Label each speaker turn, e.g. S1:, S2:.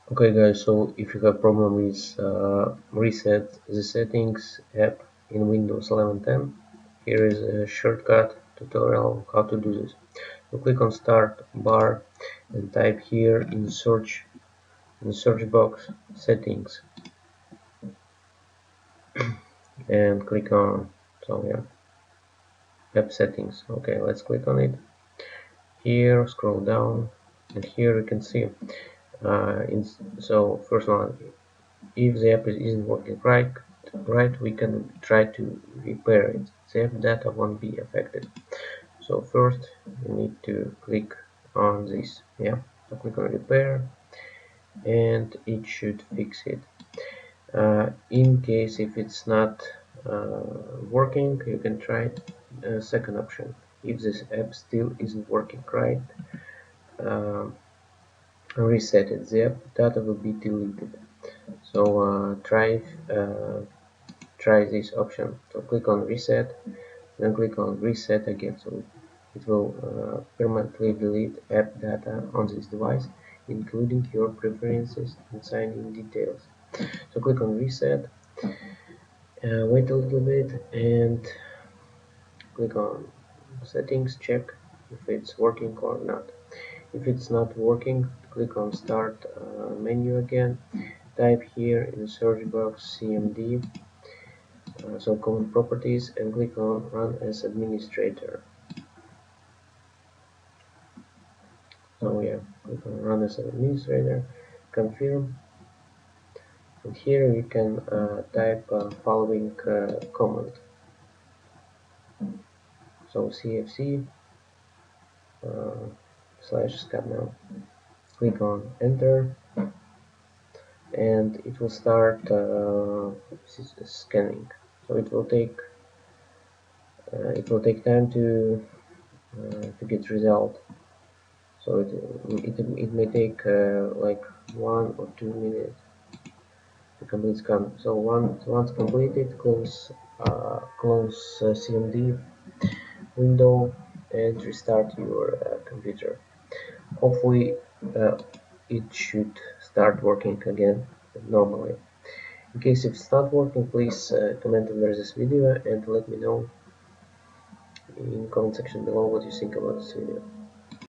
S1: Okay guys, so if you have problem with reset the settings app in Windows 11 10, here is a shortcut tutorial how to do this. So click on start bar and type here in search box settings and click on app settings. Okay, let's click on it. Here scroll down and here you can see so first one, if the app isn't working right, we can try to repair it. The app data won't be affected. So first, you need to click on this. Yeah, so click on repair, and it should fix it. In case if it's not working, you can try second option. If this app still isn't working right, uh, reset it. The app data will be deleted. So try this option. So click on reset, then click on reset again. So it will permanently delete app data on this device, including your preferences and sign-in details. So click on reset, wait a little bit, and click on settings, check if it's working or not. If it's not working, click on start menu again, type here in the search box cmd, so common properties, and click on run as administrator. So yeah, click on run as administrator, confirm, and here you can type following command. So cfc /scannow. Click on enter, and it will start scanning. So it will take time to get result. So it may take like 1 or 2 minutes to complete scan. So once completed, close CMD window and restart your computer. Hopefully uh, it should start working again normally. In case if it's not working, please comment under this video and let me know in comment section below what you think about this video.